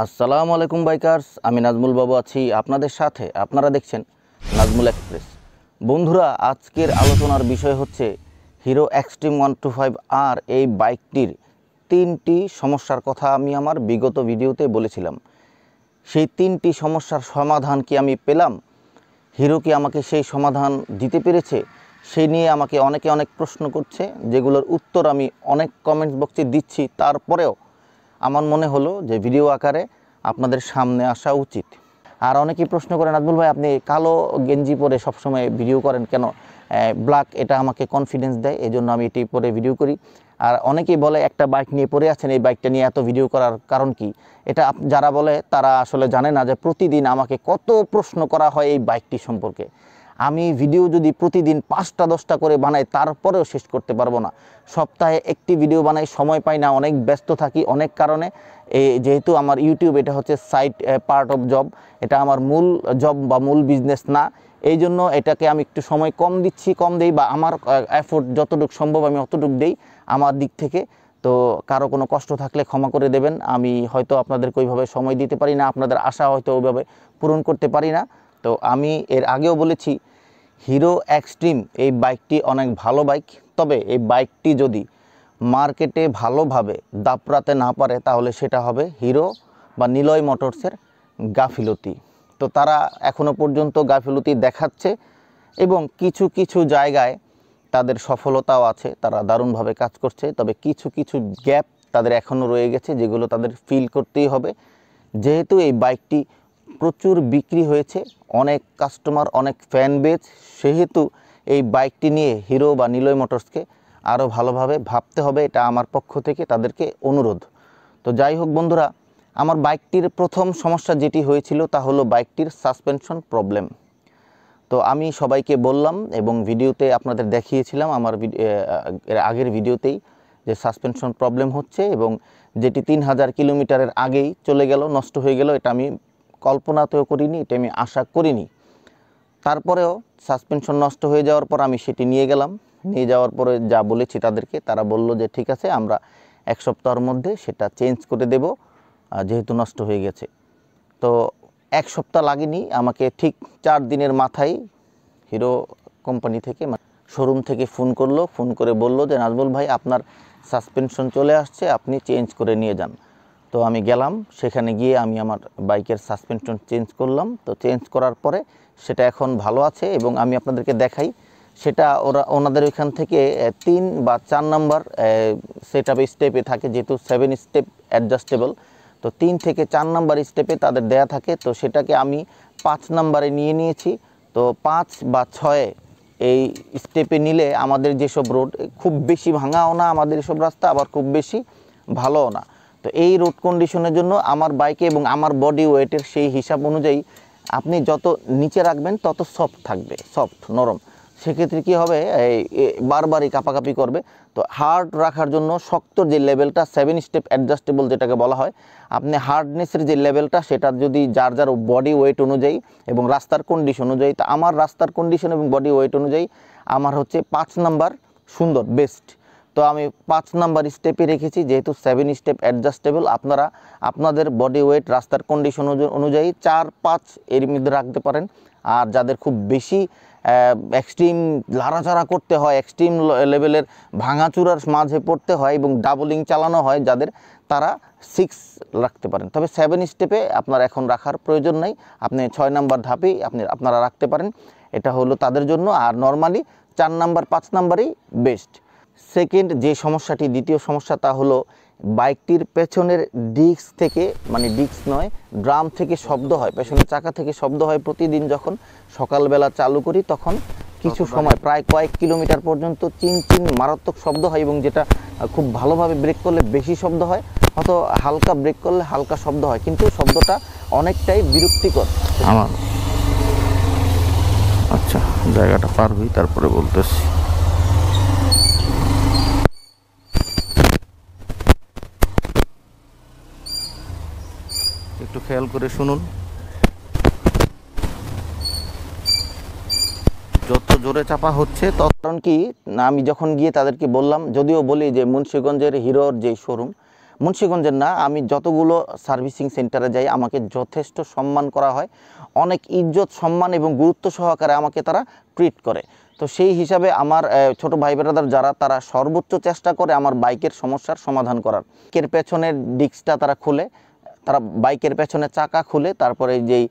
আসসালামু আলাইকুম বাইকার্স, আমি নাজমুল বাবু আছি আপনাদের সাথে। আপনারা দেখছেন নাজমুল এক্সপ্রেস। বন্ধুরা, আজকের আলোচনার বিষয় হচ্ছে হিরো এক্সট্রিম 125R। এই বাইকটির 3টি সমস্যার কথা আমি আমার বিগত ভিডিওতে বলেছিলাম। সেই 3টি সমস্যার সমাধান কি আমি পেলাম? হিরো কি আমাকে সেই সমাধান দিতে পেরেছে? সেই নিয়ে আমাকে অনেকে অনেক প্রশ্ন করছে, যেগুলোর উত্তর আমি অনেক কমেন্টস বক্সে দিচ্ছি। তারপরেও আমার মনে হলো যে ভিডিও আকারে আপনাদের সামনে আসা উচিত। আর অনেকেই প্রশ্ন করেন, নাজমুল ভাই আপনি কালো গেঞ্জি পরে সবসময় ভিডিও করেন কেন? ব্ল্যাক এটা আমাকে কনফিডেন্স দেয়, এই জন্য আমি এটি পরে ভিডিও করি। আর অনেকেই বলে একটা বাইক নিয়ে পড়ে আছেন, এই বাইকটা নিয়ে এত ভিডিও করার কারণ কি? এটা যারা বলে তারা আসলে জানে না যে প্রতিদিন আমাকে কত প্রশ্ন করা হয় এই বাইকটি সম্পর্কে। আমি ভিডিও যদি প্রতিদিন 5টা-10টা করে বানাই তারপরেও শেষ করতে পারবো না। সপ্তাহে একটি ভিডিও বানাই, সময় পাই না, অনেক ব্যস্ত থাকি অনেক কারণে। যেহেতু আমার ইউটিউব এটা হচ্ছে সাইড পার্ট অফ জব, এটা আমার মূল জব বা মূল বিজনেস না। এই জন্য এটাকে আমি একটু সময় কম দেই, বা আমার এফোর্ট যতটুকু সম্ভব আমি অতটুকু দেই আমার দিক থেকে। তো কারো কোনো কষ্ট থাকলে ক্ষমা করে দেবেন। আমি হয়তো আপনাদেরকে ওইভাবে সময় দিতে পারি না, আপনাদের আশা হয়তো ওইভাবে পূরণ করতে পারি না। তো আমি এর আগেও বলেছি, হিরো এক্সট্রিম এই বাইকটি অনেক ভালো বাইক। তবে এই বাইকটি যদি মার্কেটে ভালোভাবে দাপড়াতে না পারে তাহলে সেটা হবে হিরো বা নিলয় মোটরসের গাফিলতি। তো তারা এখনও পর্যন্ত গাফিলতি দেখাচ্ছে এবং কিছু কিছু জায়গায় তাদের সফলতাও আছে, তারা দারুণভাবে কাজ করছে। তবে কিছু কিছু গ্যাপ তাদের এখনও রয়ে গেছে, যেগুলো তাদের ফিল করতেই হবে। যেহেতু এই বাইকটি প্রচুর বিক্রি হয়েছে, অনেক কাস্টমার, অনেক ফ্যান বেজ, সেহেতু এই বাইকটি নিয়ে হিরো বা নিলয় মোটরসকে আরও ভালোভাবে ভাবতে হবে, এটা আমার পক্ষ থেকে তাদেরকে অনুরোধ। তো যাই হোক বন্ধুরা, আমার বাইকটির প্রথম সমস্যা যেটি হয়েছিল তা হলো বাইকটির সাসপেনশন প্রবলেম। তো আমি সবাইকে বললাম এবং ভিডিওতে আপনাদের দেখিয়েছিলাম আমার এর আগের ভিডিওতেই যে সাসপেনশন প্রবলেম হচ্ছে, এবং যেটি 3000 কিলোমিটারের আগেই চলে গেল, নষ্ট হয়ে গেল। এটা আমি কল্পনাতেও করিনি, এটা আমি আশা করিনি। তারপরেও সাসপেনশন নষ্ট হয়ে যাওয়ার পর আমি সেটি নিয়ে গেলাম। নিয়ে যাওয়ার পরে যা বলেছি তাদেরকে, তারা বলল যে ঠিক আছে, আমরা 1 সপ্তাহের মধ্যে সেটা চেঞ্জ করে দেব, যেহেতু নষ্ট হয়ে গেছে। তো 1 সপ্তাহ লাগেনি, আমাকে ঠিক 4 দিনের মাথায় হিরো কোম্পানি থেকে, শোরুম থেকে ফোন করলো। ফোন করে বলল যে নাজমুল ভাই আপনার সাসপেনশন চলে আসছে, আপনি চেঞ্জ করে নিয়ে যান। তো আমি গেলাম, সেখানে গিয়ে আমি আমার বাইকের সাসপেনশন চেঞ্জ করলাম। তো চেঞ্জ করার পরে সেটা এখন ভালো আছে এবং আমি আপনাদেরকে দেখাই। সেটা ওনাদের ওইখান থেকে 3 বা 4 নাম্বার সেট আপ স্টেপে থাকে, যেহেতু 7 স্টেপ অ্যাডজাস্টেবল। তো 3 থেকে 4 নাম্বার স্টেপে তাদের দেয়া থাকে। তো সেটাকে আমি 5 নাম্বারে নিয়ে নিয়েছি। তো 5 বা 6 এই স্টেপে নিলে আমাদের যেসব রোড খুব বেশি ভাঙাও না, আমাদের এসব রাস্তা আবার খুব বেশি ভালোও না। তো এই রোড কন্ডিশনের জন্য আমার বাইকে এবং আমার বডি ওয়েটের সেই হিসাব অনুযায়ী আপনি যত নিচে রাখবেন তত সফট থাকবে, সফট নরম। সেক্ষেত্রে কী হবে, বারবারই কাঁপাকাঁপি করবে। তো হার্ড রাখার জন্য শক্ত যে লেভেলটা 7 স্টেপ অ্যাডজাস্টেবল যেটাকে বলা হয়, আপনি হার্ডনেসের যে লেভেলটা সেটা যদি যার যার বডি ওয়েট অনুযায়ী এবং রাস্তার কন্ডিশন অনুযায়ী, তো আমার রাস্তার কন্ডিশন এবং বডি ওয়েট অনুযায়ী আমার হচ্ছে 5 নাম্বার সুন্দর বেস্ট। তো আমি 5 নাম্বার স্টেপে রেখেছি, যেহেতু 7 স্টেপ অ্যাডজাস্টেবল। আপনারা আপনাদের বডি ওয়েট রাস্তার কন্ডিশন অনুযায়ী 4-5 এর মধ্যে রাখতে পারেন। আর যাদের খুব বেশি এক্সট্রিম লাড়াচাড়া করতে হয়, এক্সট্রিম লেভেলের ভাঙাচুরার মাঝে পড়তে হয় এবং ডাবলিং চালানো হয় যাদের, তারা 6 রাখতে পারেন। তবে 7 স্টেপে আপনার এখন রাখার প্রয়োজন নেই, আপনি 6 নাম্বার ধাপেই আপনারা রাখতে পারেন। এটা হলো তাদের জন্য। আর নর্মালি 4 নাম্বার 5 নাম্বারই বেস্ট। সেকেন্ড যে সমস্যাটি, দ্বিতীয় সমস্যা, তা হলো বাইকটির পেছনের ডিস্ক থেকে, মানে ডিস্ক নয়, ড্রাম থেকে শব্দ হয়, পেছনের চাকা থেকে শব্দ হয় প্রতিদিন। যখন সকালবেলা চালু করি তখন কিছু সময় প্রায় কয়েক কিলোমিটার পর্যন্ত চিন চিন মারাত্মক শব্দ হয়, এবং যেটা খুব ভালোভাবে ব্রেক করলে বেশি শব্দ হয়, হয়তো হালকা ব্রেক করলে হালকা শব্দ হয়, কিন্তু শব্দটা অনেকটাই বিরক্তিকর আমার। আচ্ছা, জায়গাটা পার হই তারপরে বলতেছি। একটু খেয়াল করে শুনুন। যত জোরে চাপা হচ্ছে তত, কারণ কি, আমি যখন গিয়ে তাদেরকে বললাম, যদিও বলি যে মুন্সিগঞ্জের হিরোর যে শোরুম, মুন্সিগঞ্জের না, আমি যতগুলো সার্ভিসিং সেন্টারে যাই আমাকে যথেষ্ট সম্মান করা হয়, অনেক ইজ্জত সম্মান এবং গুরুত্ব সহকারে আমাকে তারা ট্রিট করে। তো সেই হিসাবে আমার ছোট ভাই ব্রাদার যারা, তারা সর্বোচ্চ চেষ্টা করে আমার বাইকের সমস্যার সমাধান করার। বাইকের পেছনের ডিস্কটা তারা খুলে, তারা বাইকের পেছনে চাকা খুলে, তারপরে যেই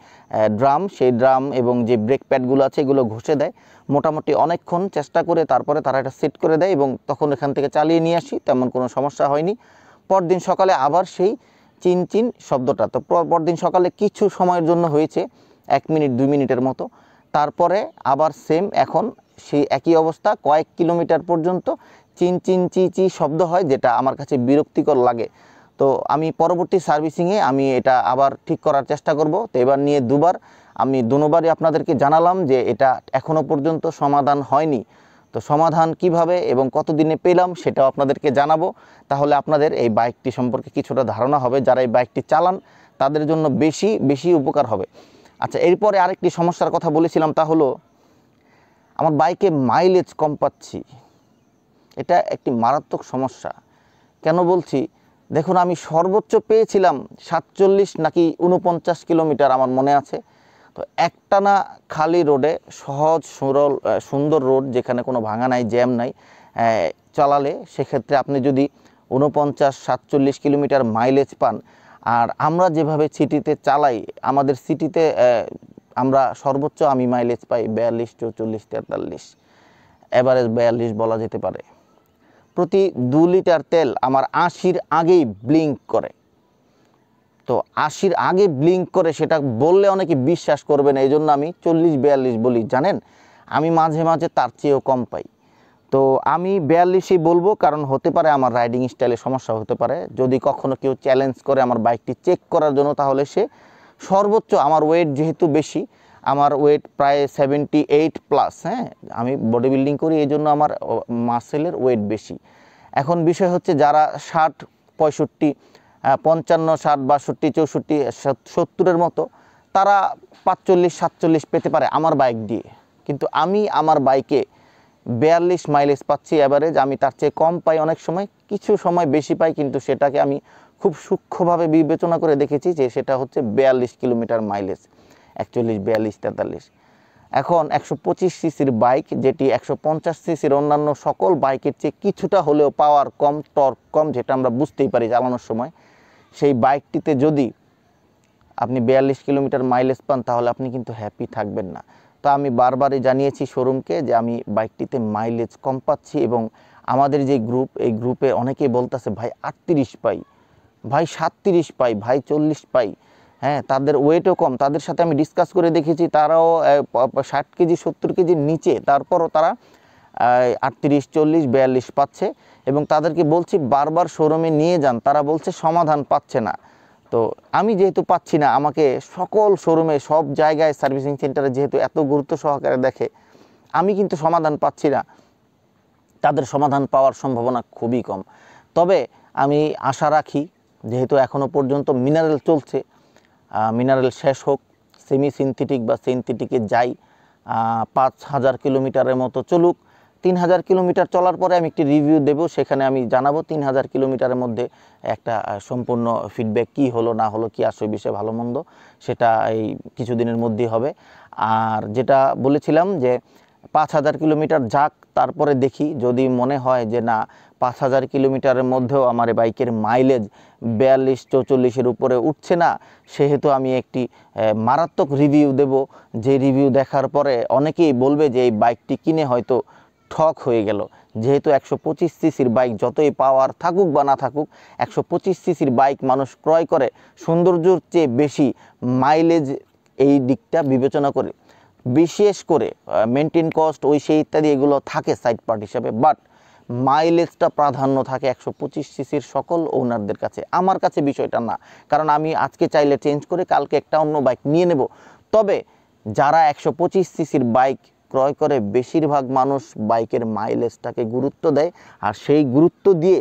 ড্রাম, সেই ড্রাম এবং যে ব্রেক প্যাডগুলো আছে এগুলো ঘষে দেয়। মোটামুটি অনেকক্ষণ চেষ্টা করে তারপরে তারা এটা সেট করে দেয় এবং তখন এখান থেকে চালিয়ে নিয়ে আসি, তেমন কোনো সমস্যা হয়নি। পরদিন সকালে আবার সেই চিন চিন শব্দটা, তো পরদিন সকালে কিছু সময়ের জন্য হয়েছে, 1 মিনিট 2 মিনিটের মতো, তারপরে আবার সেম এখন সেই একই অবস্থা, কয়েক কিলোমিটার পর্যন্ত চিন চিন চি চি শব্দ হয়, যেটা আমার কাছে বিরক্তিকর লাগে। তো আমি পরবর্তী সার্ভিসিংয়ে আমি এটা আবার ঠিক করার চেষ্টা করব। তো এবার নিয়ে দুবার, আমি দুবারই আপনাদেরকে জানালাম যে এটা এখনও পর্যন্ত সমাধান হয়নি। তো সমাধান কিভাবে এবং কতদিনে পেলাম সেটাও আপনাদেরকে জানাবো, তাহলে আপনাদের এই বাইকটি সম্পর্কে কিছুটা ধারণা হবে। যারা এই বাইকটি চালান তাদের জন্য বেশি বেশি উপকার হবে। আচ্ছা, এরপরে আরেকটি সমস্যার কথা বলেছিলাম, তা হলো আমার বাইকে মাইলেজ কম পাচ্ছি। এটা একটি মারাত্মক সমস্যা। কেন বলছি, দেখুন আমি সর্বোচ্চ পেয়েছিলাম 47 নাকি 49 কিলোমিটার আমার মনে আছে। তো একটানা খালি রোডে, সহজ সরল সুন্দর রোড, যেখানে কোনো ভাঙা নাই, জ্যাম নাই, চালালে সেক্ষেত্রে আপনি যদি 49-47 কিলোমিটার মাইলেজ পান, আর আমরা যেভাবে সিটিতে চালাই, আমাদের সিটিতে আমরা সর্বোচ্চ আমি মাইলেজ পাই 42, 44, 43, এভারেজ 42 বলা যেতে পারে। প্রতি 2 লিটার তেল আমার 80-র আগেই ব্লিঙ্ক করে। তো 80-র আগে ব্লিঙ্ক করে, সেটা বললে অনেকে বিশ্বাস করবে না, এই জন্য আমি 40-42 বলি। জানেন, আমি মাঝে মাঝে তার চেয়েও কম পাই। তো আমি 42ই বলবো, কারণ হতে পারে আমার রাইডিং স্টাইলে সমস্যা হতে পারে। যদি কখনো কেউ চ্যালেঞ্জ করে আমার বাইকটি চেক করার জন্য, তাহলে সে সর্বোচ্চ, আমার ওয়েট যেহেতু বেশি, আমার ওয়েট প্রায় 78+, হ্যাঁ, আমি বডি বিল্ডিং করি, এই জন্য আমার মাসেলের ওয়েট বেশি। এখন বিষয় হচ্ছে যারা 60, 65, 55, 60, 62, 64, 70-এর মতো, তারা 45-47 পেতে পারে আমার বাইক দিয়ে। কিন্তু আমি আমার বাইকে 42 মাইলেজ পাচ্ছি অ্যাভারেজ। আমি তার চেয়ে কম পাই অনেক সময়, কিছু সময় বেশি পাই, কিন্তু সেটাকে আমি খুব সূক্ষ্মভাবে বিবেচনা করে দেখেছি যে সেটা হচ্ছে 42 কিলোমিটার মাইলেজ, 41, 42, 43। এখন 125 সিসির বাইক, যেটি 150 সিসির অন্যান্য সকল বাইকের চেয়ে কিছুটা হলেও পাওয়ার কম, টর্ক কম, যেটা আমরা বুঝতেই পারি চালানোর সময়, সেই বাইকটিতে যদি আপনি 42 কিলোমিটার মাইলেজ পান, তাহলে আপনি কিন্তু হ্যাপি থাকবেন না। তো আমি বারবারই জানিয়েছি শোরুমকে যে আমি বাইকটিতে মাইলেজ কম পাচ্ছি, এবং আমাদের যে গ্রুপ, এই গ্রুপে অনেকেই বলতেছে ভাই 38 পাই, ভাই 37 পাই, ভাই 40 পাই। হ্যাঁ, তাদের ওয়েটও কম। তাদের সাথে আমি ডিসকাস করে দেখেছি, তারাও 60 কেজি 70 কেজির নিচে, তারপরও তারা 38, 40, 42 পাচ্ছে। এবং তাদেরকে বলছি বারবার শোরুমে নিয়ে যান, তারা বলছে সমাধান পাচ্ছে না। তো আমি যেহেতু পাচ্ছি না, আমাকে সকল শোরুমে, সব জায়গায় সার্ভিসিং সেন্টারে যেহেতু এত গুরুত্ব সহকারে দেখে, আমি কিন্তু সমাধান পাচ্ছি না, তাদের সমাধান পাওয়ার সম্ভাবনা খুবই কম। তবে আমি আশা রাখি, যেহেতু এখনও পর্যন্ত মিনারেল চলছে, মিনারেল শেষ হোক, সেমি সিনথেটিক বা সিনথেটিকে যাই, 5000 কিলোমিটারের মতো চলুক। 3000 কিলোমিটার চলার পরে আমি একটি রিভিউ দেব, সেখানে আমি জানাবো 3000 কিলোমিটারের মধ্যে একটা সম্পূর্ণ ফিডব্যাক কী হলো না হলো, কী আসবে বিষয়ে ভালো মন্দ, সেটা এই কিছুদিনের মধ্যেই হবে। আর যেটা বলেছিলাম যে 5000 কিলোমিটার যাক, তারপরে দেখি যদি মনে হয় যে না 5000 কিলোমিটারের মধ্যেও আমার বাইকের মাইলেজ 42-44-এর উপরে উঠছে না, সেহেতু আমি একটি মারাত্মক রিভিউ দেব। যে রিভিউ দেখার পরে অনেকেই বলবে যে এই বাইকটি কিনে হয়তো ঠক হয়ে গেল। যেহেতু 125 সিসির বাইক, যতই পাওয়ার থাকুক বা না থাকুক, 125 সিসির বাইক মানুষ ক্রয় করে সৌন্দর্যের চেয়ে বেশি মাইলেজ, এই দিকটা বিবেচনা করে, বিশেষ করে মেনটেন কস্ট, ওই সেই ইত্যাদি এগুলো থাকে সাইড পার্ট হিসাবে, বাট মাইলেজটা প্রাধান্য থাকে 125 সিসির সকল ওনারদের কাছে। আমার কাছে বিষয়টা না, কারণ আমি আজকে চাইলে চেঞ্জ করে কালকে একটা অন্য বাইক নিয়ে নেব। তবে যারা 125 সিসির বাইক ক্রয় করে, বেশিরভাগ মানুষ বাইকের মাইলেজটাকে গুরুত্ব দেয়, আর সেই গুরুত্ব দিয়ে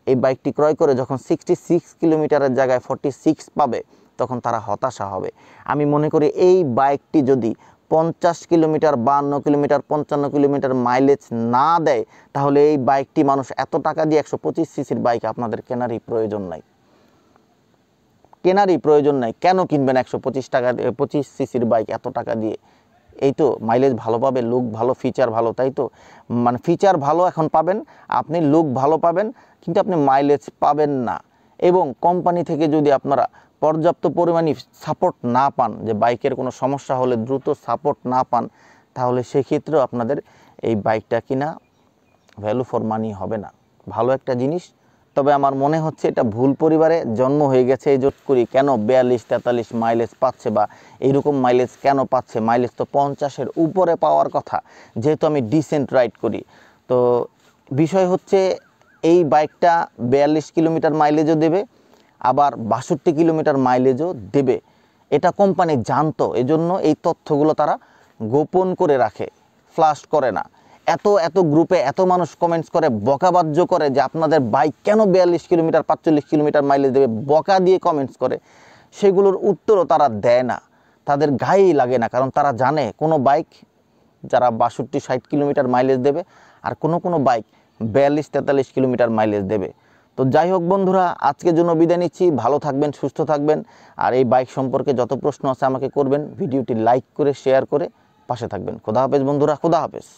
এই বাইকটি ক্রয় করে যখন 66 কিলোমিটারের জায়গায় 46 পাবে, তখন তারা হতাশা হবে। আমি মনে করি এই বাইকটি যদি 50 কিলোমিটার, 52 কিলোমিটার, 55 কিলোমিটার মাইলেজ না দেয়, তাহলে এই বাইকটি মানুষ এত টাকা দিয়ে 125 সিসির বাইক আপনাদের কেনারই প্রয়োজন নাই। কেন কিনবেন 125 টাকা 25 সিসির বাইক এত টাকা দিয়ে? এই তো মাইলেজ ভালো পাবে, লুক ভালো, ফিচার ভালো, তাই তো? মানে ফিচার ভালো এখন পাবেন, আপনি লুক ভালো পাবেন, কিন্তু আপনি মাইলেজ পাবেন না। এবং কোম্পানি থেকে যদি আপনারা পর্যাপ্ত পরিমাণে সাপোর্ট না পান, যে বাইকের কোনো সমস্যা হলে দ্রুত সাপোর্ট না পান, তাহলে সেক্ষেত্রেও আপনাদের এই বাইকটা কিনা ভ্যালু ফর মানি হবে না। ভালো একটা জিনিস, তবে আমার মনে হচ্ছে এটা ভুল পরিবারে জন্ম হয়ে গেছে এই জোট করি। কেন 42-43 মাইলেজ পাচ্ছে, বা এইরকম মাইলেজ কেন পাচ্ছে? মাইলেজ তো 50-এর উপরে পাওয়ার কথা, যেহেতু আমি ডিসেন্ট রাইড করি। তো বিষয় হচ্ছে এই বাইকটা 42 কিলোমিটার মাইলেজও দেবে, আবার 62 কিলোমিটার মাইলেজও দেবে। এটা কোম্পানি জানতো, এজন্য এই তথ্যগুলো তারা গোপন করে রাখে, ফ্লাশ করে না। এত গ্রুপে এত মানুষ কমেন্টস করে, বকাবাজ্য করে যে আপনাদের বাইক কেন 42 কিলোমিটার 45 কিলোমিটার মাইলেজ দেবে, বকা দিয়ে কমেন্টস করে। সেগুলোর উত্তরও তারা দেয় না, তাদের গায়েই লাগে না। কারণ তারা জানে কোনো বাইক যারা 62-60 কিলোমিটার মাইলেজ দেবে, আর কোনো বাইক 42-43 কিলোমিটার মাইলেজ দেবে। তো যাই হোক বন্ধুরা, আজকের জন্য বিদায় নিচ্ছি। ভালো থাকবেন, সুস্থ থাকবেন। আর এই বাইক সম্পর্কে যত প্রশ্ন আছে আমাকে করবেন। ভিডিওটি লাইক করে শেয়ার করে পাশে থাকবেন। খোদা হাফেজ বন্ধুরা, খোদা হাফেজ।